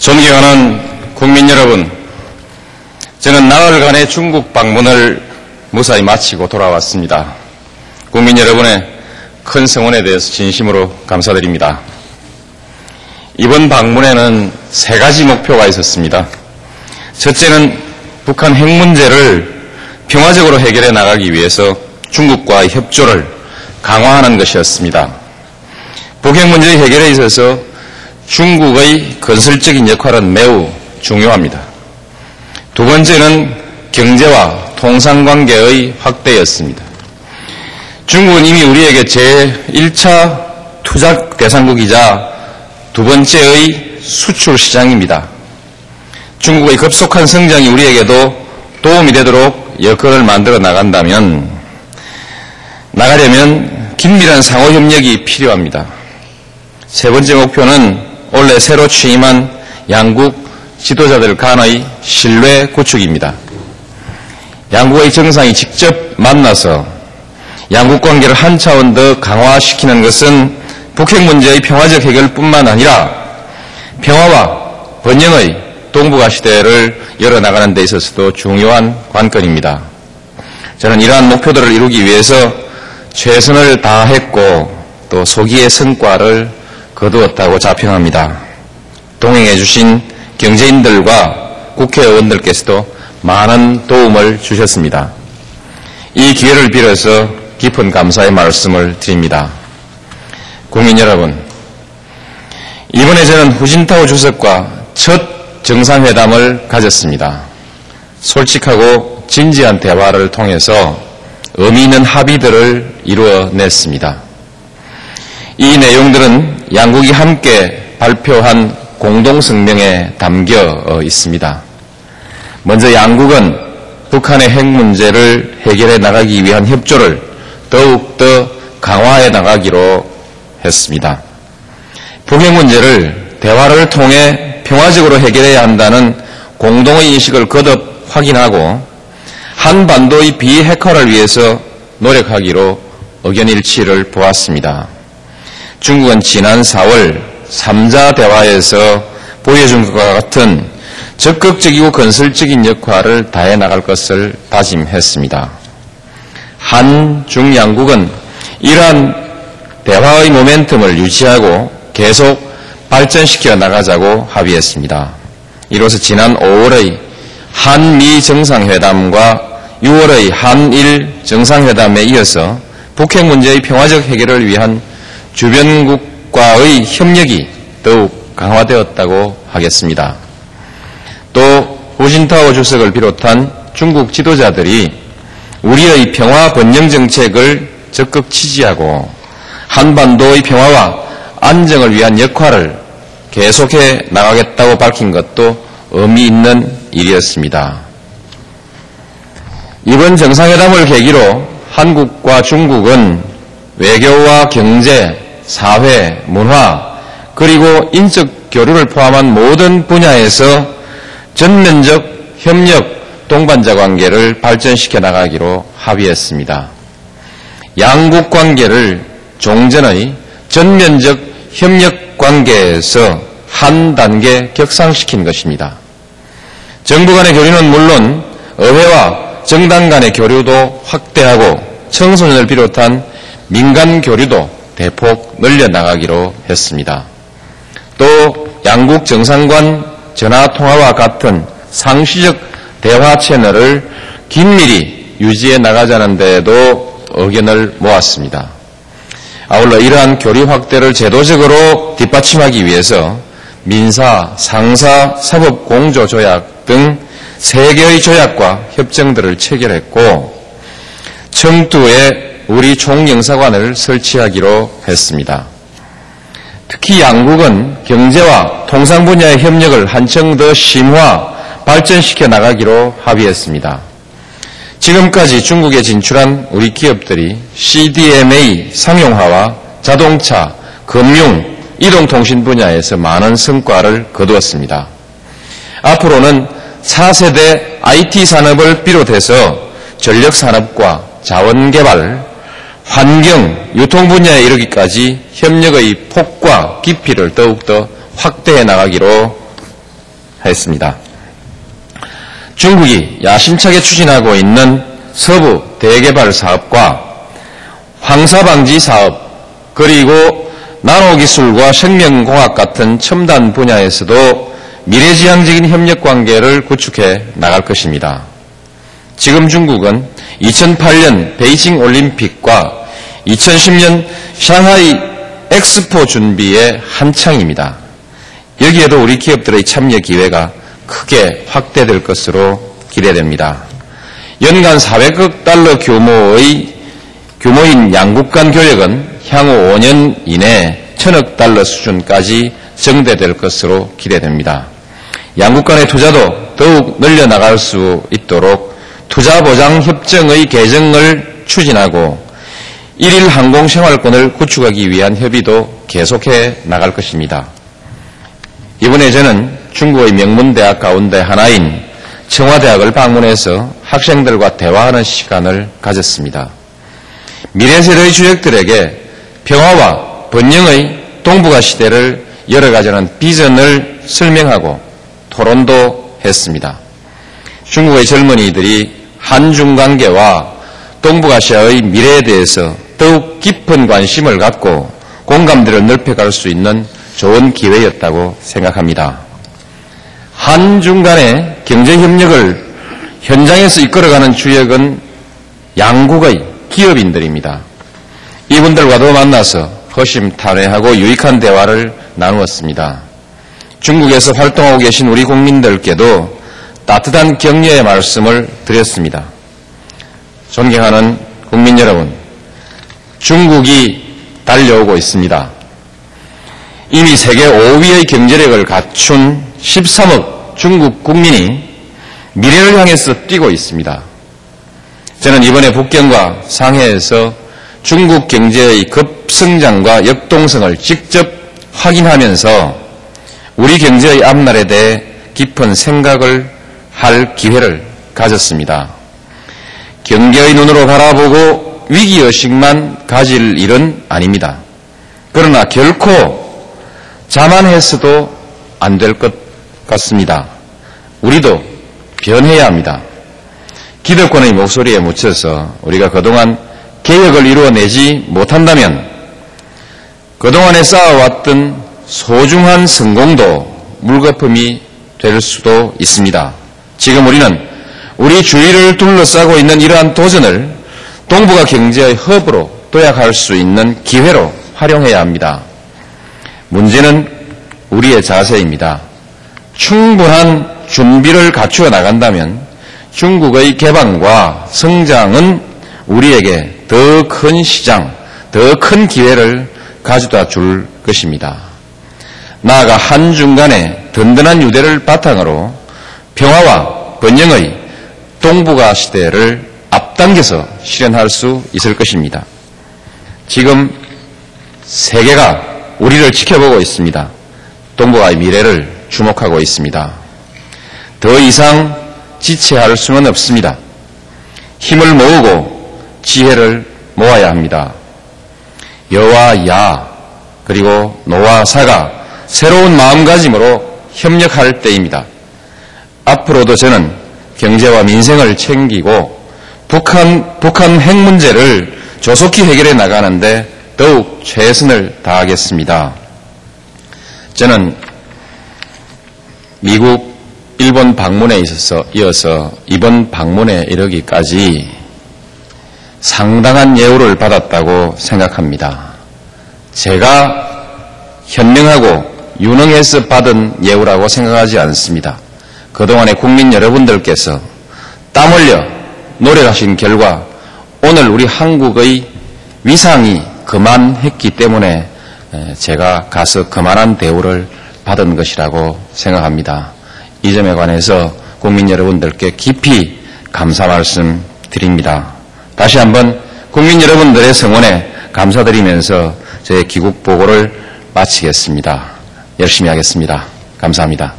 존경하는 국민 여러분, 저는 나흘간의 중국 방문을 무사히 마치고 돌아왔습니다. 국민 여러분의 큰 성원에 대해서 진심으로 감사드립니다. 이번 방문에는 3가지 목표가 있었습니다. 첫째는 북한 핵 문제를 평화적으로 해결해 나가기 위해서 중국과의 협조를 강화하는 것이었습니다. 북핵 문제의 해결에 있어서 중국의 건설적인 역할은 매우 중요합니다. 두 번째는 경제와 통상관계의 확대였습니다. 중국은 이미 우리에게 제1차 투자 대상국이자 두 번째의 수출 시장입니다. 중국의 급속한 성장이 우리에게도 도움이 되도록 여건을 만들어 나가려면 긴밀한 상호협력이 필요합니다. 세 번째 목표는 올해 새로 취임한 양국 지도자들 간의 신뢰 구축입니다. 양국의 정상이 직접 만나서 양국 관계를 한 차원 더 강화시키는 것은 북핵 문제의 평화적 해결뿐만 아니라 평화와 번영의 동북아 시대를 열어나가는 데 있어서도 중요한 관건입니다. 저는 이러한 목표들을 이루기 위해서 최선을 다했고 또 소기의 성과를 거두었다고 자평합니다. 동행해 주신 경제인들과 국회의원들께서도 많은 도움을 주셨습니다. 이 기회를 빌어서 깊은 감사의 말씀을 드립니다. 국민 여러분, 이번에 저는 후진타오 주석과 첫 정상회담을 가졌습니다. 솔직하고 진지한 대화를 통해서 의미 있는 합의들을 이루어냈습니다. 이 내용들은 양국이 함께 발표한 공동성명에 담겨 있습니다. 먼저 양국은 북한의 핵 문제를 해결해 나가기 위한 협조를 더욱더 강화해 나가기로 했습니다. 북핵 문제를 대화를 통해 평화적으로 해결해야 한다는 공동의 인식을 거듭 확인하고 한반도의 비핵화를 위해서 노력하기로 의견 일치를 보았습니다. 중국은 지난 4월 3자 대화에서 보여준 것과 같은 적극적이고 건설적인 역할을 다해 나갈 것을 다짐했습니다. 한, 중 양국은 이러한 대화의 모멘텀을 유지하고 계속 발전시켜 나가자고 합의했습니다. 이로써 지난 5월의 한미 정상회담과 6월의 한일 정상회담에 이어서 북핵 문제의 평화적 해결을 위한 주변국과의 협력이 더욱 강화되었다고 하겠습니다. 또 후진타오 주석을 비롯한 중국 지도자들이 우리의 평화 번영 정책을 적극 지지하고 한반도의 평화와 안정을 위한 역할을 계속해 나가겠다고 밝힌 것도 의미 있는 일이었습니다. 이번 정상회담을 계기로 한국과 중국은 외교와 경제, 사회, 문화, 그리고 인적 교류를 포함한 모든 분야에서 전면적 협력 동반자 관계를 발전시켜 나가기로 합의했습니다. 양국 관계를 종전의 전면적 협력 관계에서 한 단계 격상시킨 것입니다. 정부 간의 교류는 물론 의회와 정당 간의 교류도 확대하고 청소년을 비롯한 민간 교류도 대폭 늘려나가기로 했습니다. 또 양국 정상간 전화통화와 같은 상시적 대화 채널을 긴밀히 유지해 나가자는 데에도 의견을 모았습니다. 아울러 이러한 교류 확대를 제도적으로 뒷받침하기 위해서 민사, 상사, 사법 공조 조약 등 3개의 조약과 협정들을 체결했고 청두에 우리 총영사관을 설치하기로 했습니다. 특히 양국은 경제와 통상 분야의 협력을 한층 더 심화, 발전시켜 나가기로 합의했습니다. 지금까지 중국에 진출한 우리 기업들이 CDMA 상용화와 자동차, 금융, 이동통신 분야에서 많은 성과를 거두었습니다. 앞으로는 4세대 IT 산업을 비롯해서 전력산업과 자원개발, 환경, 유통 분야에 이르기까지 협력의 폭과 깊이를 더욱더 확대해 나가기로 했습니다. 중국이 야심차게 추진하고 있는 서부 대개발 사업과 황사방지 사업, 그리고 나노기술과 생명공학 같은 첨단 분야에서도 미래지향적인 협력관계를 구축해 나갈 것입니다. 지금 중국은 2008년 베이징 올림픽과 2010년 샹하이 엑스포 준비에 한창입니다. 여기에도 우리 기업들의 참여 기회가 크게 확대될 것으로 기대됩니다. 연간 400억 달러 규모인 양국 간 교역은 향후 5년 이내 1000억 달러 수준까지 증대될 것으로 기대됩니다. 양국 간의 투자도 더욱 늘려나갈 수 있도록 투자보장협정의 개정을 추진하고 일일 항공생활권을 구축하기 위한 협의도 계속해 나갈 것입니다. 이번에 저는 중국의 명문대학 가운데 하나인 청와대학을 방문해서 학생들과 대화하는 시간을 가졌습니다. 미래세대의 주역들에게 평화와 번영의 동북아 시대를 열어가자는 비전을 설명하고 토론도 했습니다. 중국의 젊은이들이 한중 관계와 동북아시아의 미래에 대해서 더욱 깊은 관심을 갖고 공감대를 넓혀갈 수 있는 좋은 기회였다고 생각합니다. 한중 간의 경제협력을 현장에서 이끌어가는 주역은 양국의 기업인들입니다. 이분들과도 만나서 허심탄회하고 유익한 대화를 나누었습니다. 중국에서 활동하고 계신 우리 국민들께도 따뜻한 격려의 말씀을 드렸습니다. 존경하는 국민 여러분, 중국이 달려오고 있습니다. 이미 세계 5위의 경제력을 갖춘 13억 중국 국민이 미래를 향해서 뛰고 있습니다. 저는 이번에 북경과 상해에서 중국 경제의 급성장과 역동성을 직접 확인하면서 우리 경제의 앞날에 대해 깊은 생각을 할 기회를 가졌습니다. 경계의 눈으로 바라보고 위기의식만 가질 일은 아닙니다. 그러나 결코 자만해서도 안 될 것 같습니다. 우리도 변해야 합니다. 기득권의 목소리에 묻혀서 우리가 그동안 개혁을 이루어내지 못한다면 그동안에 쌓아왔던 소중한 성공도 물거품이 될 수도 있습니다. 지금 우리는 우리 주위를 둘러싸고 있는 이러한 도전을 동북아 경제의 허브로 도약할 수 있는 기회로 활용해야 합니다. 문제는 우리의 자세입니다. 충분한 준비를 갖추어 나간다면 중국의 개방과 성장은 우리에게 더 큰 시장, 더 큰 기회를 가져다 줄 것입니다. 나아가 한중 간의 든든한 유대를 바탕으로 평화와 번영의 동북아 시대를 앞당겨서 실현할 수 있을 것입니다. 지금 세계가 우리를 지켜보고 있습니다. 동북아의 미래를 주목하고 있습니다. 더 이상 지체할 수는 없습니다. 힘을 모으고 지혜를 모아야 합니다. 여와 야 그리고 노와 사가 새로운 마음가짐으로 협력할 때입니다. 앞으로도 저는 경제와 민생을 챙기고 북한 핵 문제를 조속히 해결해 나가는데 더욱 최선을 다하겠습니다. 저는 미국, 일본 방문에 이어서 이번 방문에 이르기까지 상당한 예우를 받았다고 생각합니다. 제가 현명하고 유능해서 받은 예우라고 생각하지 않습니다. 그동안의 국민 여러분들께서 땀 흘려 노력하신 결과 오늘 우리 한국의 위상이 그만했기 때문에 제가 가서 그만한 대우를 받은 것이라고 생각합니다. 이 점에 관해서 국민 여러분들께 깊이 감사 말씀 드립니다. 다시 한번 국민 여러분들의 성원에 감사드리면서 제 귀국 보고를 마치겠습니다. 열심히 하겠습니다. 감사합니다.